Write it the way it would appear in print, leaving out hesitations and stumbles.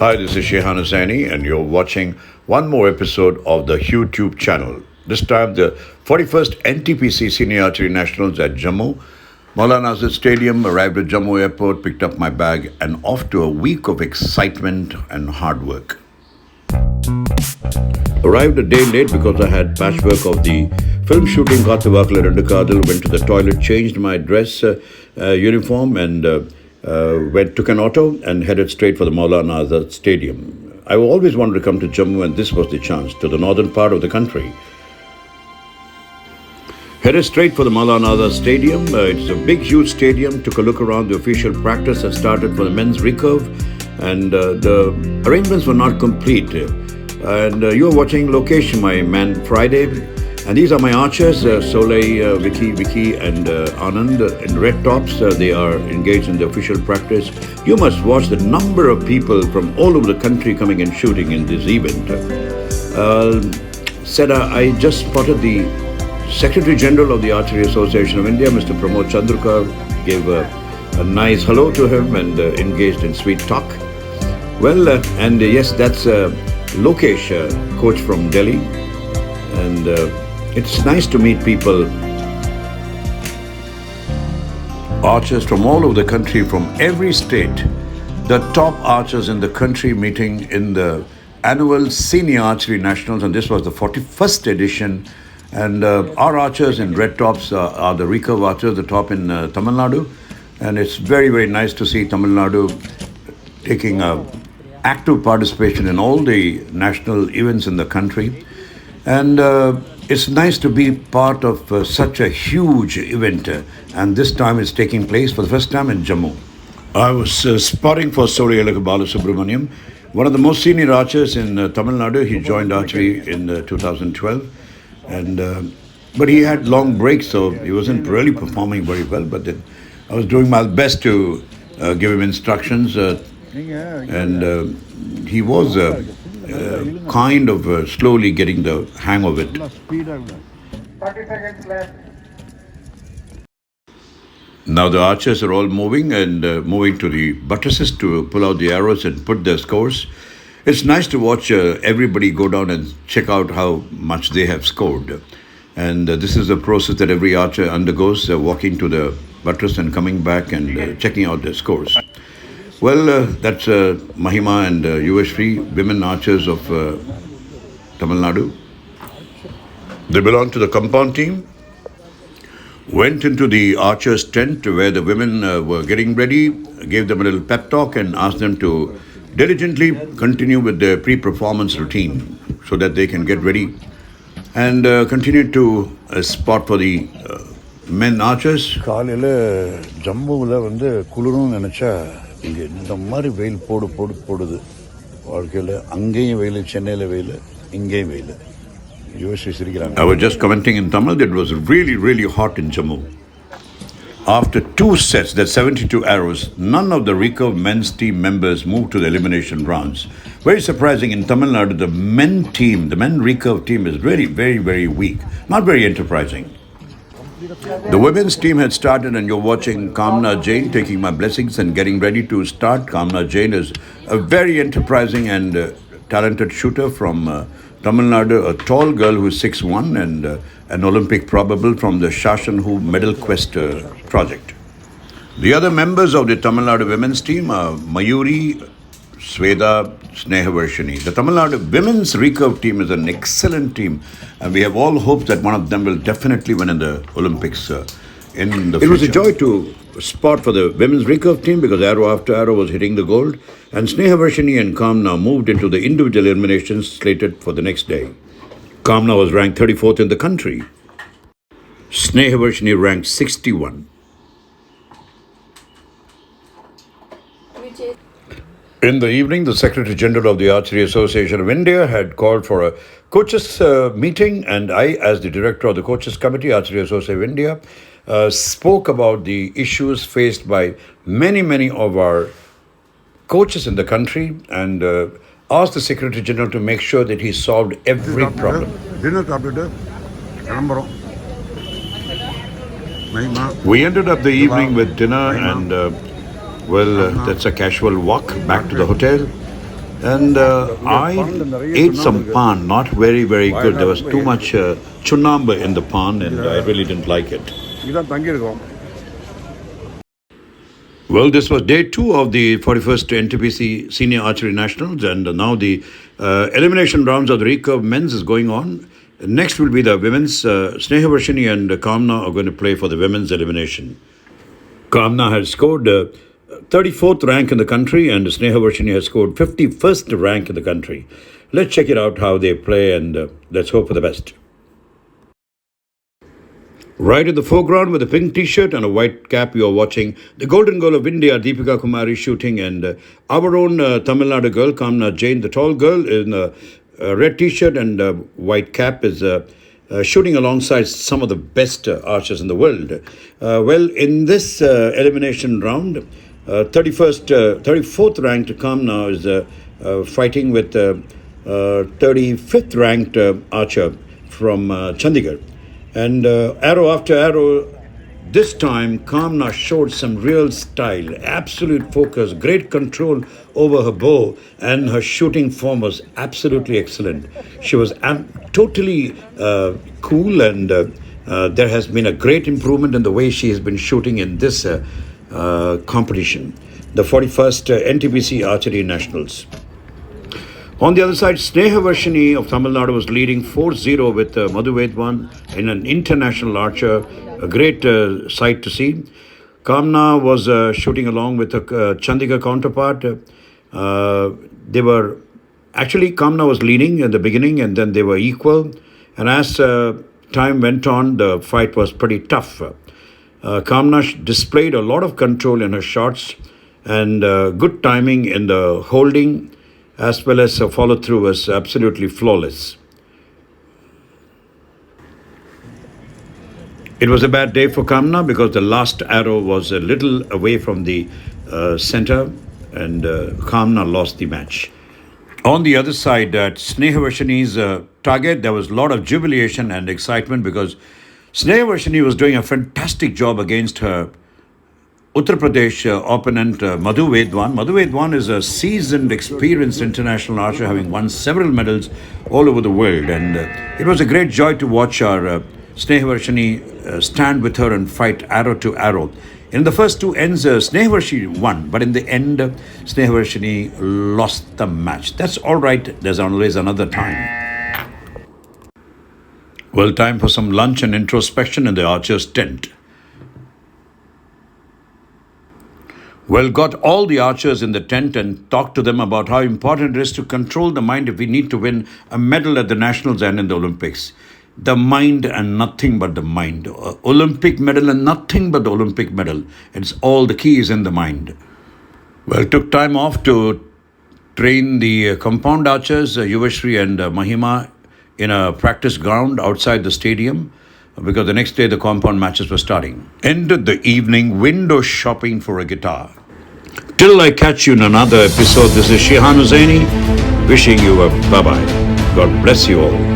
Hi, this is SHIHAN Hussaini, and you're watching one more episode of the YouTube channel. This time, the 41st NTPC Senior Archery Nationals at Jammu. Maulana Azad Stadium, arrived at Jammu Airport, picked up my bag, and off to a week of excitement and hard work. Arrived a day late because I had patchwork of the film shooting. Went to the toilet, changed my dress uniform, and took an auto and headed straight for the Maulana Azad Stadium. I always wanted to come to Jammu, and this was the chance, to the northern part of the country. Headed straight for the Maulana Azad Stadium. It's a big, huge stadium. Took a look around. The official practice has started for the men's recurve, and the arrangements were not complete. And you're watching Location, my man, Friday. And these are my archers, Soleil, Vicky, and Anand in red tops. They are engaged in the official practice. You must watch the number of people from all over the country coming and shooting in this event. I just spotted the Secretary General of the Archery Association of India, Mr. Pramod Chandrakar, gave a nice hello to him and engaged in sweet talk. Yes, that's Lokesh, coach from Delhi. And it's nice to meet people, archers from all over the country, from every state. The top archers in the country meeting in the annual Senior Archery Nationals, and this was the 41st edition. And our archers in red tops are the Recurve archers, the top in Tamilnadu. And it's very, very nice to see Tamilnadu taking active participation in all the national events in the country. And it's nice to be part of such a huge event, and this time it's taking place for the first time in Jammu. I was spotting for Soleil Balasubramaniam, one of the most senior archers in Tamil Nadu. He joined archery in 2012, but he had long breaks, so he wasn't really performing very well. But then I was doing my best to give him instructions, and he was slowly getting the hang of it. 30 seconds left. Now the archers are all moving and moving to the buttresses to pull out the arrows and put their scores. It's nice to watch everybody go down and check out how much they have scored. And this is a process that every archer undergoes, walking to the buttress and coming back and checking out their scores. That's Mahima and Yuvashri, women archers of Tamil Nadu. They belong to the compound team. Went into the archers' tent where the women were getting ready, gave them a little pep talk and asked them to diligently continue with their pre-performance routine so that they can get ready, and continue to spot for the men archers. காலையில் ஜம்முவில் குளிரும் நினச்சா இங்கே இந்த மாதிரி வெயில் போடுது வாழ்க்கையில். அங்கேயும் வெயில், சென்னையில் வெயில், இங்கேயும் வெயில். யோசிச்சு சிரிக்கிறாங்க. I was just commenting in Tamil that it was really, really hot in Jammu. After 2 sets, that's 72 arrows, none of the Recurve men's team members moved to the elimination rounds. Very surprising. In Tamil Nadu, the men Recurve team is really very, very weak. Not very enterprising. The women's team had started, and you're watching Kamna Jain taking my blessings and getting ready to start. Kamna Jain is a very enterprising and talented shooter from Tamil Nadu, a tall girl who is 6'1" and an Olympic probable from the SHIHAN Medal Quest project. The other members of the Tamil Nadu women's team are Mayuri, Sweda, Snehavarshini. The Tamil Nadu women's recurve team is an excellent team, and we have all hopes that one of them will definitely win in the Olympics in the future. It was a joy to spot for the women's recurve team because arrow after arrow was hitting the gold, and Snehavarshini and Kamna moved into the individual eliminations slated for the next day. Kamna was ranked 34th in the country. Snehavarshini ranked 61. In the evening, the Secretary General of the Archery Association of India had called for a coaches meeting, and I, as the director of the coaches committee, Archery Association of India, spoke about the issues faced by many of our coaches in the country, and asked the Secretary General to make sure that he solved every problem. We ended up the evening with dinner, and that's a casual walk back to the hotel. And I ate some pan, not very, very good. There was too much chunamba in the pan, and I really didn't like it. Well, this was day 2 of the 41st NTPC Senior Archery Nationals, and now the elimination rounds of the Recurve men's is going on. Next will be the women's. Snehavarshini and Kamna are going to play for the women's elimination. Kamna has scored 34th rank in the country, and Snehavarshini has scored 51st rank in the country. Let's check it out how they play, and let's hope for the best. Right in the foreground with a pink t-shirt and a white cap, you are watching the golden girl of India, Deepika Kumari, shooting, and our own Tamil Nadu girl, Kamna Jain, the tall girl in a red t-shirt and white cap, is shooting alongside some of the best archers in the world. Well, in this elimination round, 34th ranked Kamna is fighting with 35th ranked archer from Chandigarh. And arrow after arrow, this time Kamna showed some real style, absolute focus, great control over her bow, and her shooting form was absolutely excellent. She was totally cool, and there has been a great improvement in the way she has been shooting in this competition, the 41st NTPC Archery Nationals. On the other side, Snehavarshini of Tamil Nadu was leading 4-0 with Madhu Vedwan in an international archer, a great sight to see. Kamna was shooting along with a Chandigarh counterpart. Kamna was leading in the beginning, and then they were equal. And as time went on, the fight was pretty tough. Kamna displayed a lot of control in her shots, and good timing in the holding, as well as follow-through was absolutely flawless. It was a bad day for Kamna because the last arrow was a little away from the center, and Kamna lost the match. On the other side, at Snehavarshini's target, there was a lot of jubilation and excitement because Snehavarshini was doing a fantastic job against her Uttar Pradesh opponent Madhu Vedwan. Madhu Vedwan is a seasoned, experienced international archer, having won several medals all over the world. And it was a great joy to watch our Snehavarshini stand with her and fight arrow to arrow. In the first two ends, Snehavarshini won, but in the end, Snehavarshini lost the match. That's all right. There's always another time. Well, time for some lunch and introspection in the archer's tent. Well, got all the archers in the tent and talked to them about how important it is to control the mind if we need to win a medal at the Nationals and in the Olympics. The mind and nothing but the mind. Olympic medal and nothing but the Olympic medal. It's all the key is in the mind. Well, took time off to train the compound archers, Yuvashri and Mahima, in a practice ground outside the stadium, because the next day the compound matches were starting. Ended the evening window shopping for a guitar. Till I catch you in another episode, this is SHIHAN HUSSAINI wishing you a bye-bye. God bless you all.